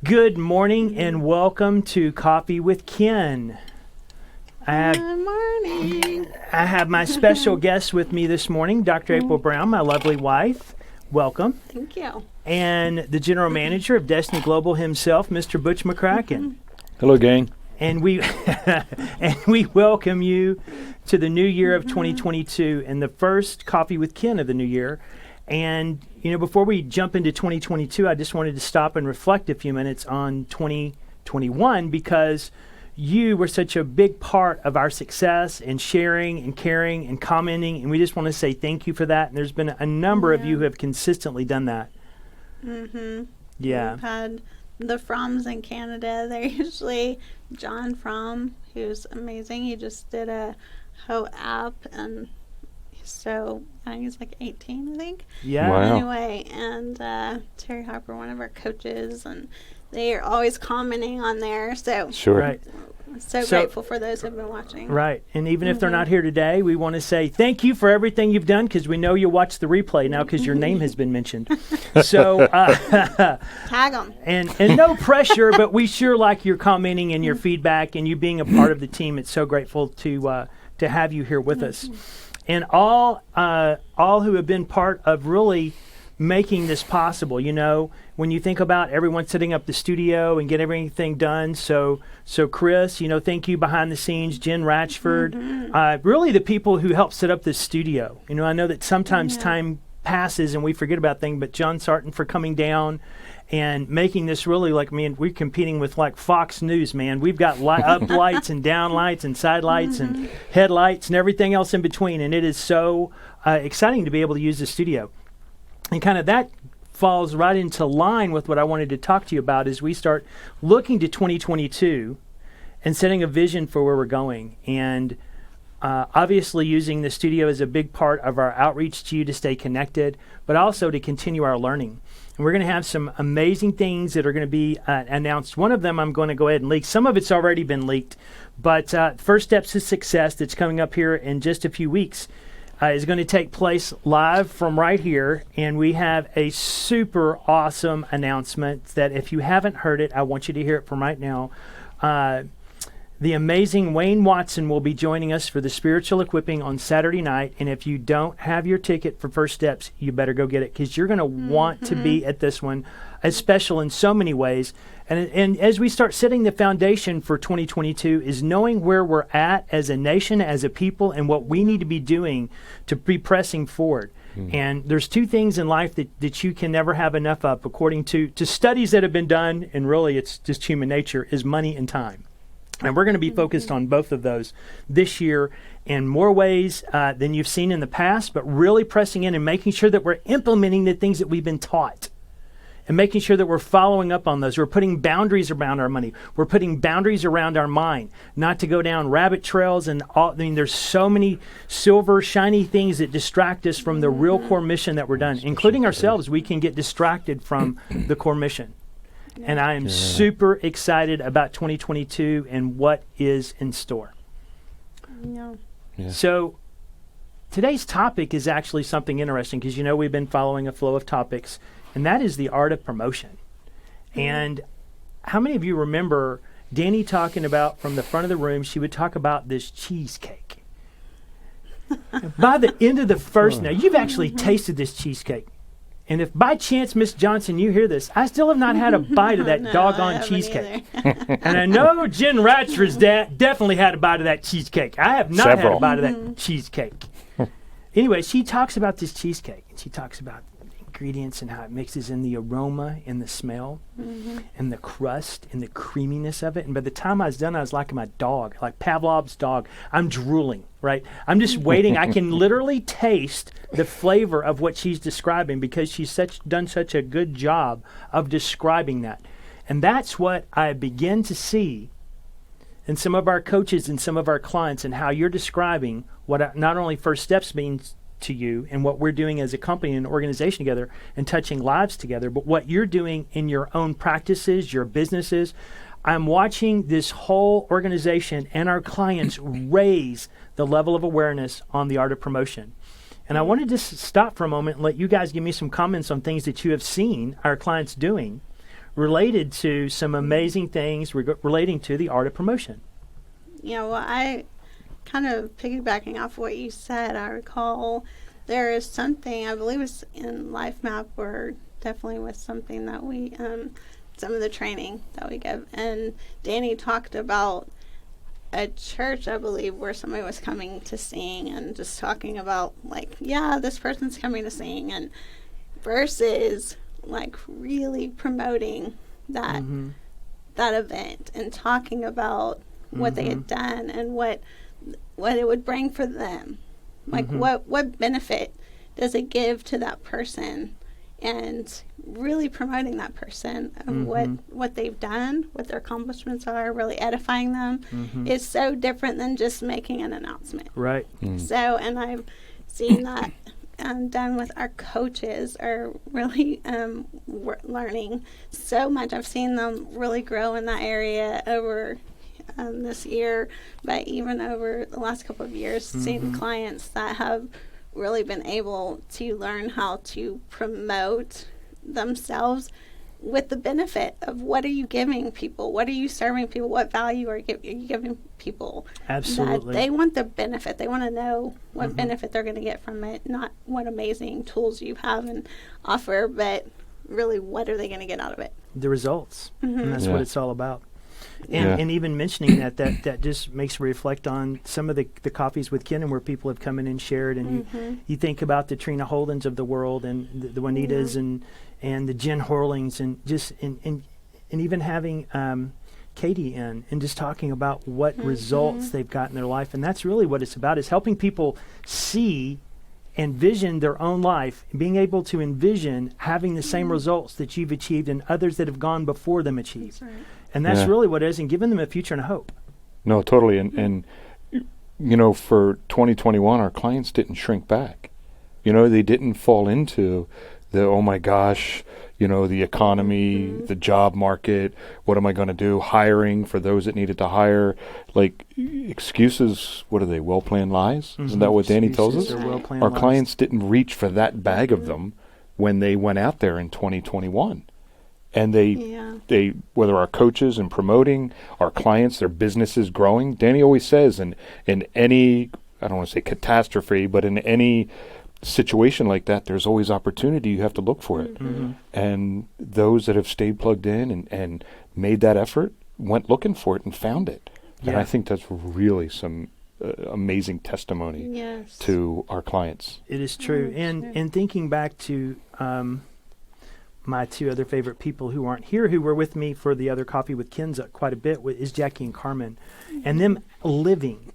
Good morning and welcome to Coffee with Ken. Good morning. I have my special guest with me this morning, Dr. April Brown, my lovely wife. Welcome. Thank you. And the general manager of Destiny Global himself, Mr. Butch McCracken. Hello, gang. And we welcome you to the new year of 2022 and the first Coffee with Ken of the new year. And, you know, before we jump into 2022, I just wanted to stop and reflect a few minutes on 2021 because you were such a big part of our success and sharing and caring and commenting. And we just want to say thank you for that. And there's been a number of you who have consistently done that. Mm-hmm. Yeah. We've had the Froms in Canada. They're usually John Fromm, who's amazing. He just did a whole app, and so I think he's like 18, I think. Yeah. Wow. Anyway, and Terry Harper, one of our coaches, and they are always commenting on there. So Sure. Right. so So- grateful for those who've been watching. Right. And even if they're not here today, we want to say thank you for everything you've done because we know you'll watch the replay now because your name has been mentioned. So, Tag them. and no pressure, but we sure like your commenting and your feedback and you being a part of the team. It's so grateful to have you here with us. And all who have been part of really making this possible. You know, when you think about everyone setting up the studio and get everything done. So Chris, you know, thank you behind the scenes, Jen Ratchford, really the people who helped set up this studio. You know, I know that sometimes time passes and we forget about things, but John Sarton for coming down and making this really like, man, we're competing with like Fox News, man. We've got up lights and down lights and side lights and headlights and everything else in between. And it is so exciting to be able to use the studio. And kind of that falls right into line with what I wanted to talk to you about as we start looking to 2022 and setting a vision for where we're going. And obviously using the studio as a big part of our outreach to you to stay connected, but also to continue our learning. And we're going to have some amazing things that are going to be announced. One of them I'm going to go ahead and leak. Some of it's already been leaked, but First Steps to Success that's coming up here in just a few weeks is going to take place live from right here. And we have a super awesome announcement that if you haven't heard it, I want you to hear it from right now. The amazing Wayne Watson will be joining us for the spiritual equipping on Saturday night. And if you don't have your ticket for First Steps, you better go get it because you're going to want to be at this one. It's special in so many ways. And as we start setting the foundation for 2022 is knowing where we're at as a nation, as a people, and what we need to be doing to be pressing forward. And there's two things in life that you can never have enough of, according to studies that have been done, and really it's just human nature, is money and time. And we're going to be focused on both of those this year in more ways than you've seen in the past, but really pressing in and making sure that we're implementing the things that we've been taught and making sure that we're following up on those. We're putting boundaries around our money. We're putting boundaries around our mind, not to go down rabbit trails and all. I mean, there's so many silver, shiny things that distract us from the real core mission that we're done, including ourselves. We can get distracted from the core mission. And I am super excited about 2022 and what is in store. Yeah. So today's topic is actually something interesting because, you know, we've been following a flow of topics, and that is the art of promotion. And how many of you remember Danny talking about from the front of the room, she would talk about this cheesecake. By the end of the first, now you've actually tasted this cheesecake. And if by chance, Miss Johnson, you hear this, I still have not had a bite of that No, I doggone haven't cheesecake. either. And I know Jen Ratchford's definitely had a bite of that cheesecake. I have not had a Several. bite of that cheesecake. Anyway, she talks about this cheesecake, and she talks about ingredients and how it mixes in the aroma and the smell and the crust and the creaminess of it. And by the time I was done, I was like my dog, like Pavlov's dog. I'm drooling, right? I'm just waiting. I can literally taste the flavor of what she's describing because she's done such a good job of describing that. And that's what I begin to see in some of our coaches and some of our clients and how you're describing what not only First Steps means to you and what we're doing as a company and organization together and touching lives together, but what you're doing in your own practices, your businesses. I'm watching this whole organization and our clients raise the level of awareness on the art of promotion. And I wanted to stop for a moment and let you guys give me some comments on things that you have seen our clients doing related to some amazing things relating to the art of promotion. Yeah, well, I kind of piggybacking off what you said, I recall there is something, I believe it's in Life Map, or definitely was something that we, some of the training that we give. And Danny talked about a church, I believe, where somebody was coming to sing and just talking about, like, yeah, this person's coming to sing, and versus, like, really promoting that that event and talking about what they had done and what it would bring for them. Like, what benefit does it give to that person, and really promoting that person and what they've done, what their accomplishments are, really edifying them is so different than just making an announcement. Right. So, and I've seen that done with our coaches are really learning so much. I've seen them really grow in that area over this year, but even over the last couple of years, seeing clients that have really been able to learn how to promote themselves with the benefit of what are you giving people, what are you serving people, what value are you giving people. Absolutely. That they want the benefit. They want to know what benefit they're going to get from it, not what amazing tools you have and offer, but really what are they going to get out of it. The results. And that's what it's all about. And even mentioning that just makes me reflect on some of the coffees with Ken, and where people have come in and shared. And you think about the Trina Holdens of the world, and the Juanitas, and the Jen Horlings, and just and even having Katie in, and just talking about what results they've got in their life. And that's really what it's about, is helping people see and vision their own life, being able to envision having the same results that you've achieved and others that have gone before them achieved. That's right. And that's really what it is, and giving them a future and a hope. No, totally. And you know, for 2021, our clients didn't shrink back. You know, they didn't fall into the, oh my gosh, you know, the economy, the job market, what am I going to do? Hiring for those that needed to hire. Like, excuses, what are they, well-planned lies? Isn't that what Danny tells us? Excuses or well-planned Our lies. clients didn't reach for that bag of them when they went out there in 2021. And they, whether our coaches and promoting, our clients, their businesses growing, Danny always says, in any, I don't want to say catastrophe, but in any situation like that, there's always opportunity. You have to look for it. And those that have stayed plugged in and made that effort went looking for it and found it. And I think that's really some amazing testimony to our clients. It is true. And thinking back to my two other favorite people who aren't here, who were with me for the other coffee with Ken's quite a bit, is Jackie and Carmen, and them living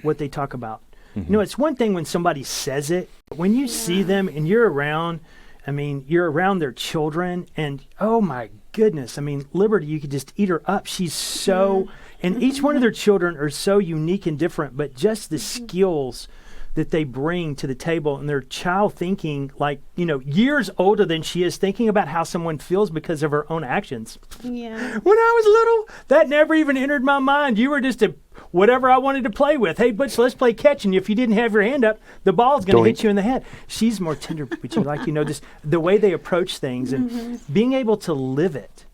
what they talk about. You know, it's one thing when somebody says it, but when you see them and you're around, I mean, you're around their children, and oh my goodness, I mean, Liberty, you could just eat her up. She's so, and each one of their children are so unique and different, but just the skills that they bring to the table, and their child thinking, like, you know, years older than she is, thinking about how someone feels because of her own actions. Yeah. When I was little, that never even entered my mind. You were just whatever I wanted to play with. Hey, Butch, let's play catch. And if you didn't have your hand up, the ball's going to hit you in the head. She's more tender, but you like, you know, just the way they approach things and being able to live it.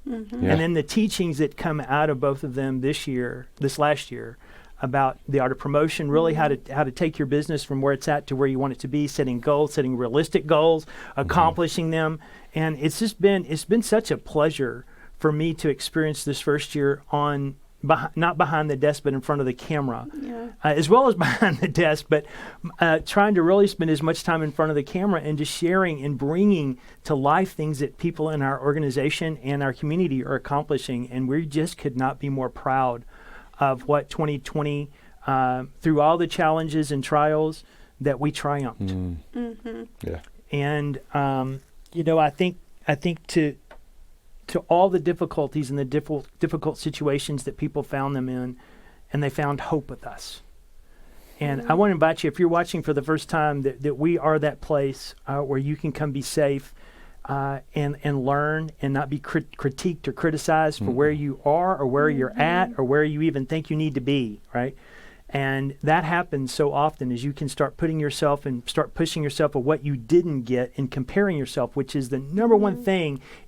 And then the teachings that come out of both of them this last year, about the art of promotion, really how to take your business from where it's at to where you want it to be, setting goals, setting realistic goals, accomplishing them. And it's been such a pleasure for me to experience this first year not behind the desk, but in front of the camera, as well as behind the desk, but trying to really spend as much time in front of the camera and just sharing and bringing to life things that people in our organization and our community are accomplishing. And we just could not be more proud of what 2020, through all the challenges and trials, that we triumphed. Yeah. And you know, I think to all the difficulties and the difficult situations that people found them in, and they found hope with us. And I want to invite you, if you're watching for the first time, that we are that place where you can come be safe and learn and not be critiqued or criticized for where you are or where you're at or where you even think you need to be, right? And that happens so often as you can start putting yourself and start pushing yourself of what you didn't get and comparing yourself, which is the number one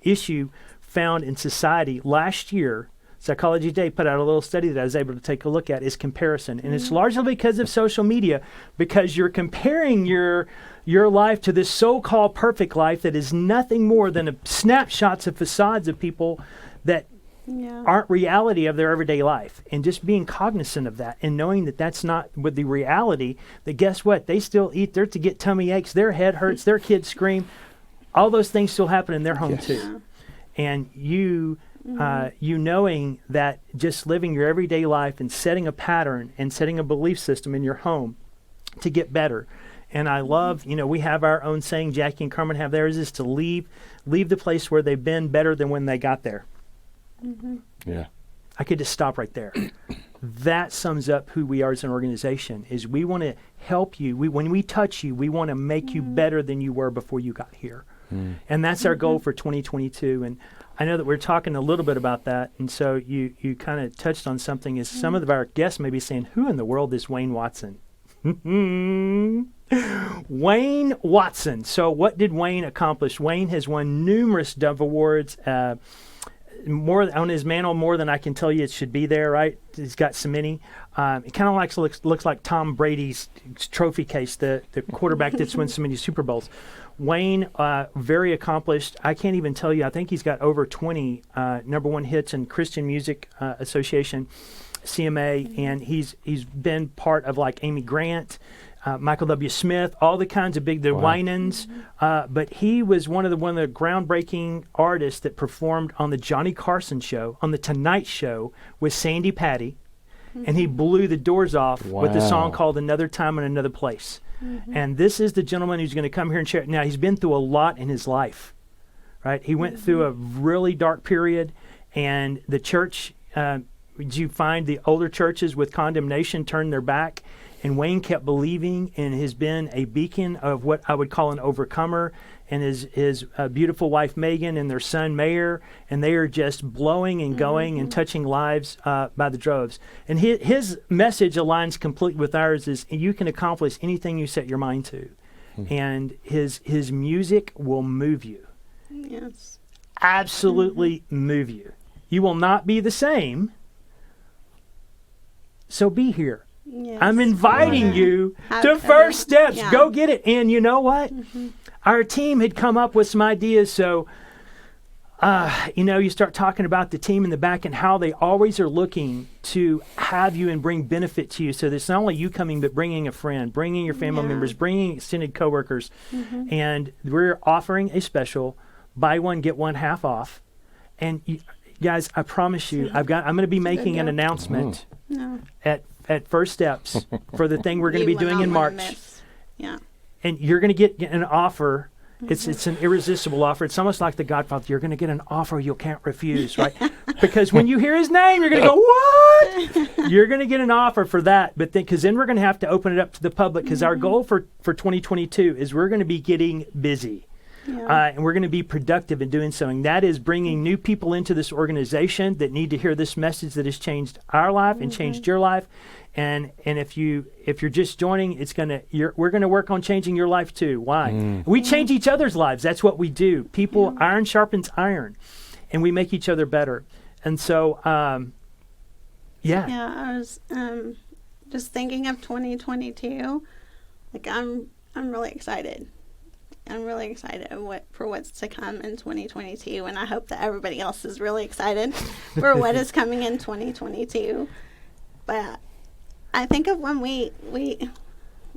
issue found in society last year. Psychology Today put out a little study that I was able to take a look at, is comparison. And it's largely because of social media, because you're comparing your life to this so-called perfect life that is nothing more than snapshots of facades of people that aren't reality of their everyday life. And just being cognizant of that and knowing that that's not with the reality, that guess what? They still eat, they're to get tummy aches, their head hurts, their kids scream. All those things still happen in their home too. And you knowing that just living your everyday life and setting a pattern and setting a belief system in your home to get better. And I love, we have our own saying, Jackie and Carmen have theirs, is to leave the place where they've been better than when they got there. Yeah. I could just stop right there. That sums up who we are as an organization, is we want to help you. When we touch you, we want to make you better than you were before you got here. And that's our goal for 2022. And I know that we're talking a little bit about that, and so you kind of touched on something. Is some of our guests may be saying, who in the world is Wayne Watson? Wayne Watson. So what did Wayne accomplish? Wayne has won numerous Dove Awards, more on his mantle, more than I can tell you it should be there, right? He's got so many. It kind of looks like Tom Brady's trophy case, the quarterback that's won so many Super Bowls. Wayne, very accomplished. I can't even tell you. I think he's got over 20 number one hits in Christian Music Association, CMA, and he's been part of like Amy Grant, Michael W. Smith, all the kinds of the Winans. But he was one of the groundbreaking artists that performed on the Johnny Carson show, on the Tonight Show with Sandy Patty, and he blew the doors off with a song called "Another Time and Another Place." And this is the gentleman who's going to come here and share. Now, he's been through a lot in his life, right? He went through a really dark period, and the church, you find the older churches with condemnation turned their back, and Wayne kept believing and has been a beacon of what I would call an overcomer, and his beautiful wife Megan and their son Mayer, and they are just blowing and going and touching lives by the droves. And his message aligns completely with ours, is you can accomplish anything you set your mind to. And his music will move you. Yes. Absolutely move you. You will not be the same. So be here. Yes. I'm inviting you Have to First Steps. Yeah. Go get it. And you know what? Our team had come up with some ideas. So, you start talking about the team in the back and how they always are looking to have you and bring benefit to you. So it's not only you coming, but bringing a friend, bringing your family members, bringing extended coworkers. And we're offering a special buy one, get one half off. And guys, I promise you, I'm going to be making an announcement at First Steps for the thing we're going to be doing in March. Yeah. And you're going to get an offer. It's an irresistible offer. It's almost like The Godfather. You're going to get an offer you can't refuse, right? Because when you hear his name, you're going to go, what? You're going to get an offer for that. But because then we're going to have to open it up to the public, because our goal for 2022 is we're going to be getting busy. And we're going to be productive in doing so. And that is bringing new people into this organization that need to hear this message that has changed our life and changed your life. And if you're just joining, we're going to work on changing your life too. Why? We change each other's lives. That's what we do. People, iron sharpens iron, and we make each other better. And so, Yeah, I was just thinking of 2022. Like I'm really excited. I'm really excited for what's to come in 2022, and I hope that everybody else is really excited for what is coming in 2022. But I think of when we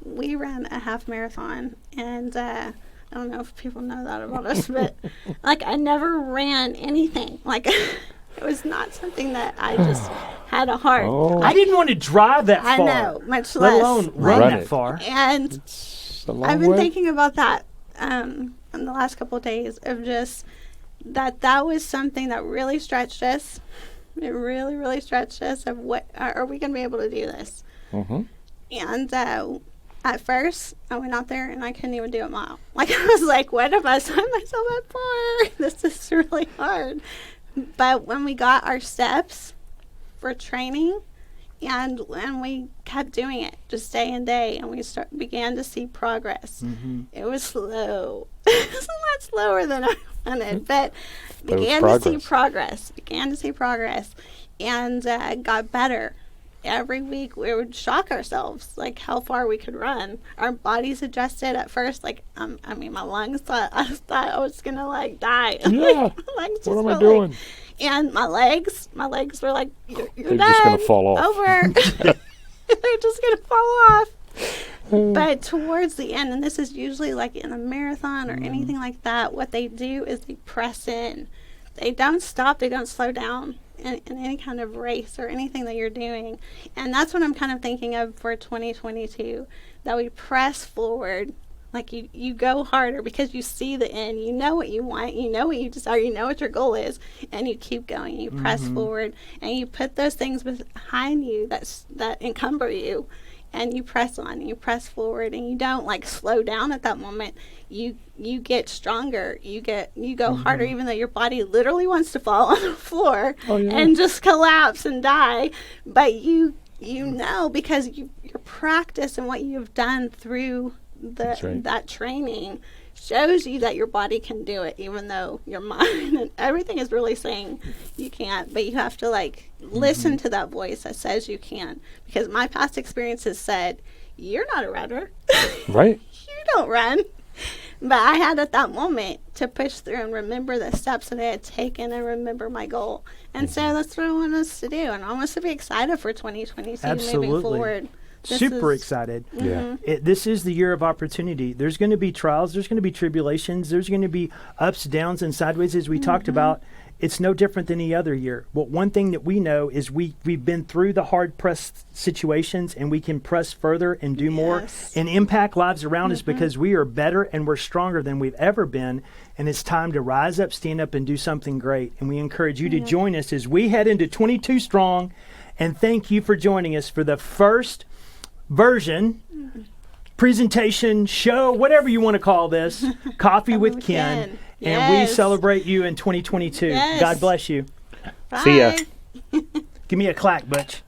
ran a half marathon, and I don't know if people know that about us, but like I never ran anything. Like it was not something that I just had a heart. I didn't want to drive that far. I know, much let less alone run that far. And I've been thinking about that in the last couple of days, of just that was something that really stretched us. It really, really stretched us of what are we going to be able to do this? And at first, I went out there and I couldn't even do a mile. Like I was like, what if I signed myself up for? This is really hard. But when we got our steps for training, And we kept doing it just day and day, and we began to see progress. It was slow. It was a lot slower than I wanted, but began to see progress. And got better. Every week we would shock ourselves, like how far we could run. Our bodies adjusted at first, like I mean, my lungs thought I was gonna like die. Yeah. What am I doing? And my legs were like, you're They're done. just gonna fall off. Over. They're just gonna fall off. But towards the end, and this is usually like in a marathon or anything like that, what they do is they press in. They don't stop. They don't slow down in any kind of race or anything that you're doing. And that's what I'm kind of thinking of for 2022, that we press forward. Like you go harder because you see the end. You know what you want. You know what you desire. You know what your goal is. And you keep going. You press forward. And you put those things behind you that encumber you. And you press on. You press forward. And you don't like slow down at that moment. You get stronger. You go harder, even though your body literally wants to fall on the floor and just collapse and die. But you know, because your practice and what you've done through that training shows you that your body can do it, even though your mind and everything is really saying you can't. But you have to like listen to that voice that says you can, because my past experiences said you're not a runner. Right. You don't run. But I had at that moment to push through and remember the steps that I had taken and remember my goal. And so that's what I want us to do. And I want us to be excited for 2022 moving forward. Super excited. Yeah. This is the year of opportunity. There's going to be trials. There's going to be tribulations. There's going to be ups, downs, and sideways, as we talked about. It's no different than any other year. But one thing that we know is we've been through the hard-pressed situations, and we can press further and do more and impact lives around us, because we are better and we're stronger than we've ever been. And it's time to rise up, stand up, and do something great. And we encourage you to join us as we head into 22 Strong. And thank you for joining us for the first version, presentation, show, whatever you want to call this, Coffee with Ken. And we celebrate you in 2022. Yes. God bless you. Bye. See ya. Give me a clack, Butch.